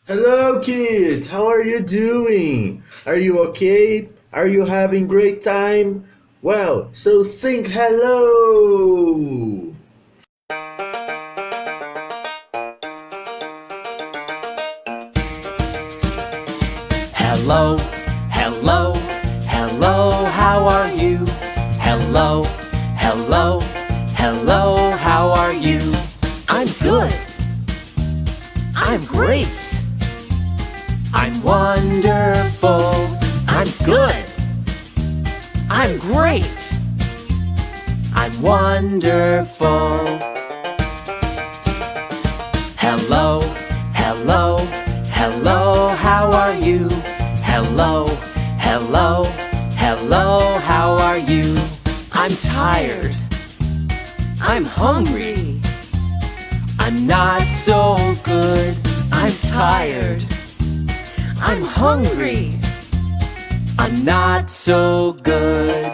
Hello, kids. How are you doing? Are you okay? Are you having great time? Well, so sing hello. Hello, hello, hello, how are you? Hello, hello, hello, how are you? I'm good. I'm great. I'm wonderful. I'm good. I'm great. I'm wonderful. Hello, hello, hello, how are you? Hello, hello, hello, how are you? I'm tired. I'm hungry. I'm not so good. I'm tired. I'm hungry. I'm not so good.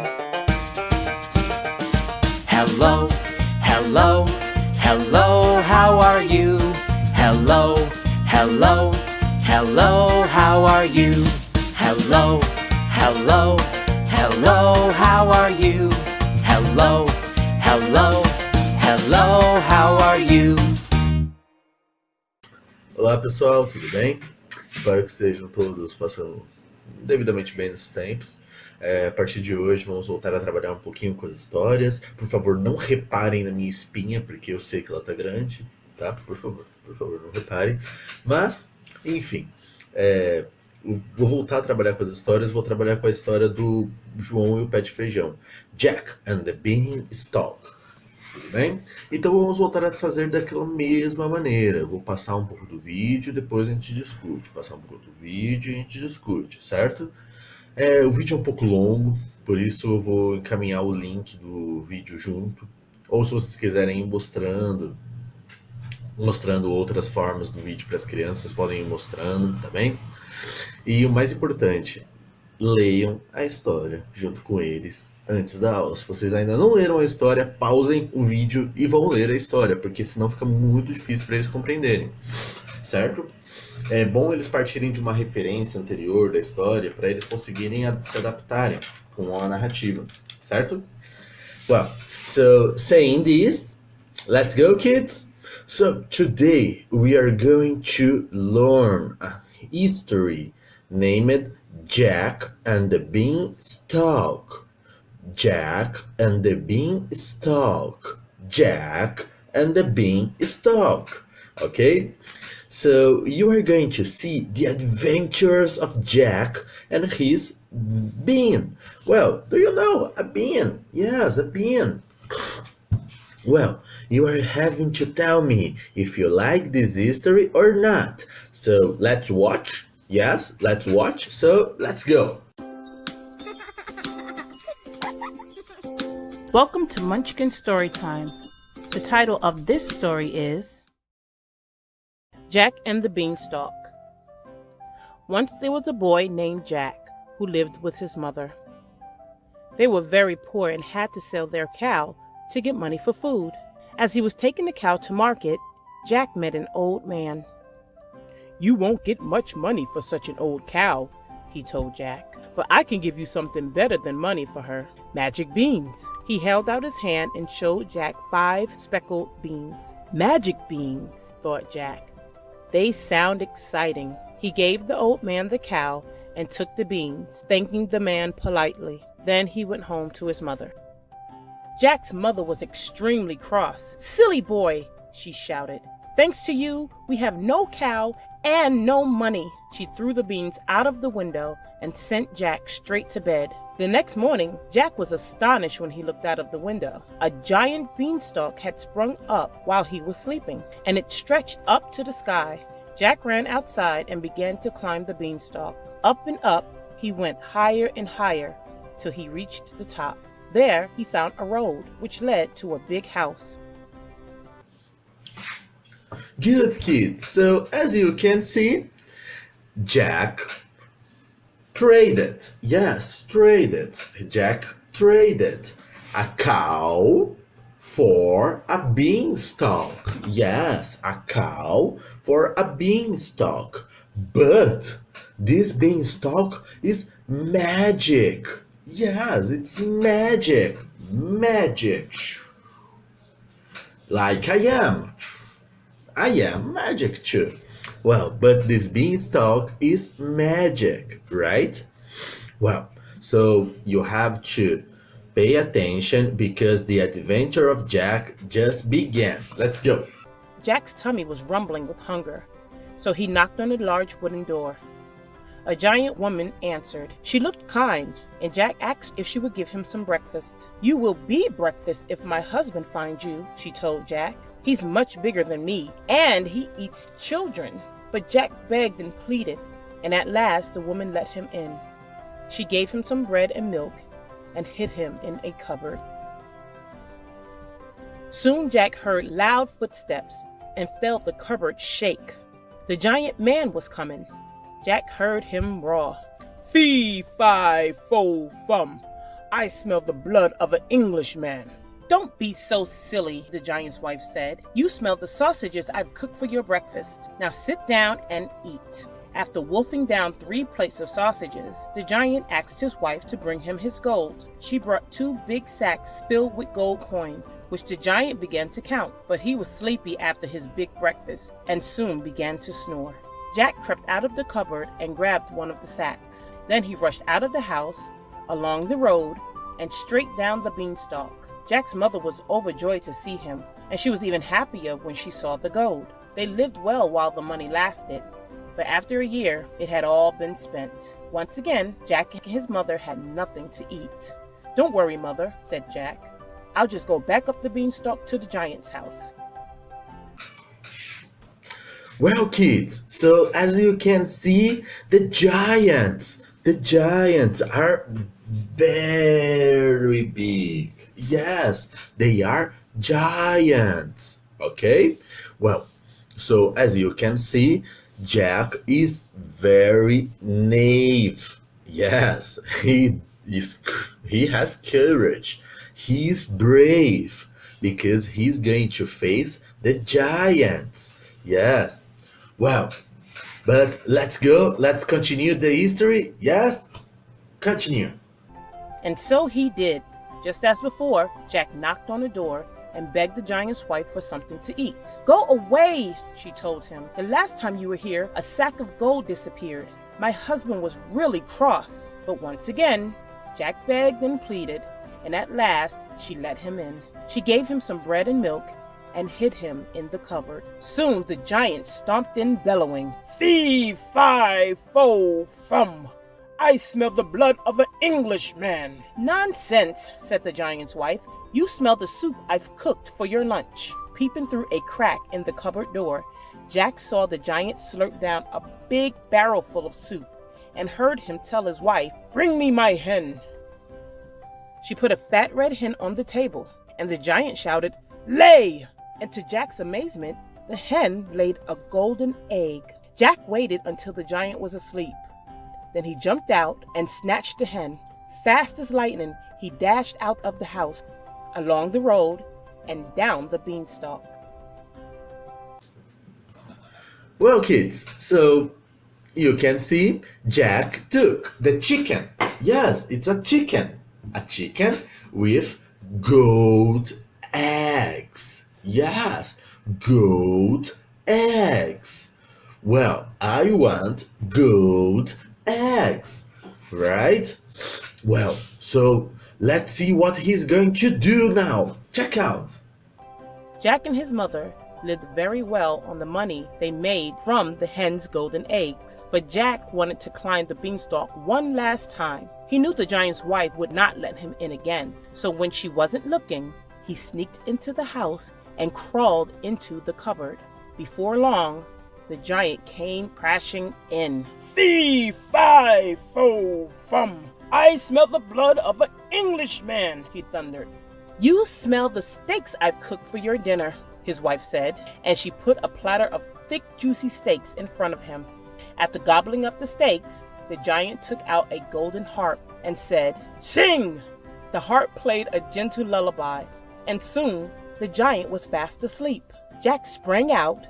Hello, hello, hello, how are you? Hello, hello, hello, how are you? Hello, hello, hello, how are you? Hello, hello, hello, how are you? Olá, pessoal, tudo bem? Espero que estejam todos passando devidamente bem nesses tempos. A partir de hoje vamos voltar a trabalhar um pouquinho com as histórias. Por favor, não reparem na minha espinha, porque eu sei que ela tá grande, tá? Por favor, não reparem. Mas, enfim, vou voltar a trabalhar com as histórias. Vou trabalhar com a história do João e o pé de feijão. Jack and the Beanstalk. Tudo bem? Então vamos voltar a fazer daquela mesma maneira. Eu vou passar um pouco do vídeo, depois a gente discute. Passar um pouco do vídeo e a gente discute, certo? O vídeo é um pouco longo, por isso eu vou encaminhar o link do vídeo junto. Ou se vocês quiserem ir mostrando outras formas do vídeo para as crianças, podem ir mostrando, tá bem? E o mais importante, leiam a história junto com eles antes da aula. Se vocês ainda não leram a história, pausem o vídeo e vão ler a história, porque senão fica muito difícil para eles compreenderem, certo? É bom eles partirem de uma referência anterior da história para eles conseguirem se adaptarem com a narrativa, certo? Well, so saying this, let's go, kids. So today we are going to learn a history named Jack and the Beanstalk. Jack and the Beanstalk. Jack and the Beanstalk. Okay? So you are going to see the adventures of Jack and his bean. Well, do you know a bean? Yes, a bean. Well, you are having to tell me if you like this history or not. So let's watch. Yes, let's watch. So let's go. Welcome to Munchkin Storytime. The title of this story is Jack and the Beanstalk. Once there was a boy named Jack who lived with his mother. They were very poor and had to sell their cow to get money for food. As he was taking the cow to market, Jack met an old man. "You won't get much money for such an old cow," he told Jack, "but I can give you something better than money for her. Magic beans." He held out his hand and showed Jack 5 speckled beans. Magic beans, thought Jack. They sound exciting. He gave the old man the cow and took the beans, thanking the man politely. Then he went home to his mother. Jack's mother was extremely cross. "Silly boy," she shouted. "Thanks to you, we have no cow and no money." She threw the beans out of the window and sent Jack straight to bed. The next morning, Jack was astonished when he looked out of the window. A giant beanstalk had sprung up while he was sleeping, and it stretched up to the sky. Jack ran outside and began to climb the beanstalk. Up and up, he went higher and higher till he reached the top. There, he found a road which led to a big house. Good, kids. So as you can see, Jack traded. Yes, traded. Jack traded a cow for a beanstalk. Yes, a cow for a beanstalk. But this beanstalk is magic. Yes, it's magic. Magic. Like I am. I am magic too. Well, but this beanstalk is magic, right? Well, so you have to pay attention because the adventure of Jack just began. Let's go. Jack's tummy was rumbling with hunger, so he knocked on a large wooden door. A giant woman answered. She looked kind, and Jack asked if she would give him some breakfast. "You will be breakfast if my husband finds you," she told Jack. "He's much bigger than me, and he eats children." But Jack begged and pleaded, and at last the woman let him in. She gave him some bread and milk and hid him in a cupboard. Soon Jack heard loud footsteps and felt the cupboard shake. The giant man was coming. Jack heard him roar. "Fee, fi, fo, fum. I smell the blood of an Englishman." "Don't be so silly," the giant's wife said. "You smell the sausages I've cooked for your breakfast. Now sit down and eat." After wolfing down 3 plates of sausages, the giant asked his wife to bring him his gold. She brought 2 big sacks filled with gold coins, which the giant began to count, but he was sleepy after his big breakfast and soon began to snore. Jack crept out of the cupboard and grabbed one of the sacks. Then he rushed out of the house, along the road, and straight down the beanstalk. Jack's mother was overjoyed to see him, and she was even happier when she saw the gold. They lived well while the money lasted, but after a year, it had all been spent. Once again, Jack and his mother had nothing to eat. "Don't worry, Mother," said Jack. "I'll just go back up the beanstalk to the giant's house." Well, kids, so as you can see, the giants are very big. Yes, they are giants. Okay? Well, so as you can see, Jack is very naive. Yes, he has courage. He's brave because he's going to face the giants. Yes. Well, but let's go. Let's continue the history. Yes? Continue. And so he did. Just as before, Jack knocked on the door and begged the giant's wife for something to eat. "Go away," she told him. "The last time you were here, a sack of gold disappeared. My husband was really cross." But once again, Jack begged and pleaded, and at last she let him in. She gave him some bread and milk and hid him in the cupboard. Soon the giant stomped in bellowing. "Fee, fi, fo, fum. I smell the blood of an Englishman." "Nonsense," said the giant's wife. "You smell the soup I've cooked for your lunch." Peeping through a crack in the cupboard door, Jack saw the giant slurp down a big barrel full of soup and heard him tell his wife, "Bring me my hen." She put a fat red hen on the table, and the giant shouted, "Lay!" And to Jack's amazement, the hen laid a golden egg. Jack waited until the giant was asleep. Then he jumped out and snatched the hen. Fast as lightning, he dashed out of the house, along the road, and down the beanstalk. Well, kids, so you can see Jack took the chicken. Yes, it's a chicken. A chicken with gold eggs. Yes, gold eggs. Well, I want gold eggs, right? Well, so let's see what he's going to do now. Check out. Jack and his mother lived very well on the money they made from the hen's golden eggs. But Jack wanted to climb the beanstalk one last time. He knew the giant's wife would not let him in again. So when she wasn't looking, he sneaked into the house and crawled into the cupboard. Before long, the giant came crashing in. "Fee, fi, fo, fum. I smell the blood of an Englishman," he thundered. "You smell the steaks I've cooked for your dinner," his wife said, and she put a platter of thick, juicy steaks in front of him. After gobbling up the steaks, the giant took out a golden harp and said, "Sing!" The harp played a gentle lullaby, and soon the giant was fast asleep. Jack sprang out,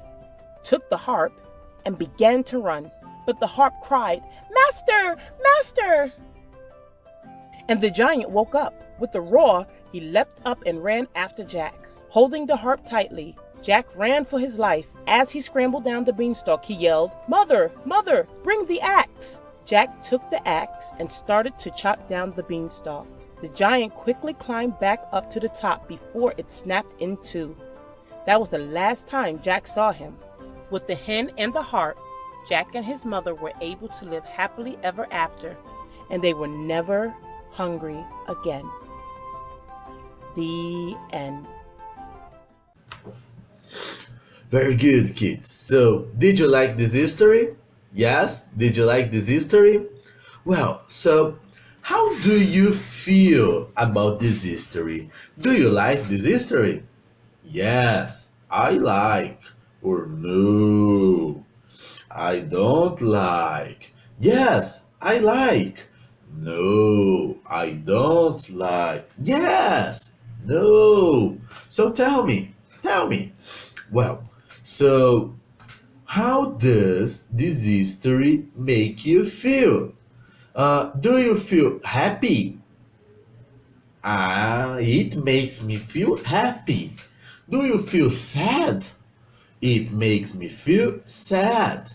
took the harp, and began to run. But the harp cried, "Master! Master!" And the giant woke up. With a roar, he leapt up and ran after Jack. Holding the harp tightly, Jack ran for his life. As he scrambled down the beanstalk, he yelled, "Mother! Mother! Bring the axe!" Jack took the axe and started to chop down the beanstalk. The giant quickly climbed back up to the top before it snapped in two. That was the last time Jack saw him. With the hen and the harp, Jack and his mother were able to live happily ever after, and they were never hungry again. The end. Very good, kids. So, did you like this history? Yes? Did you like this history? Well, so how do you feel about this history? Do you like this history? Yes, I like. Or no, I don't like. Yes, I like. No, I don't like. Yes, no. So tell me. Well, so how does this history make you feel? Do you feel happy? It makes me feel happy. Do you feel sad? It makes me feel sad.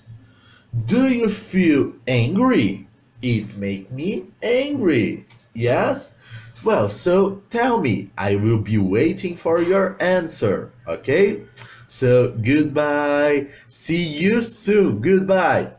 Do you feel angry? It makes me angry. Yes? Well, so tell me. I will be waiting for your answer. Okay? So goodbye. See you soon. Goodbye.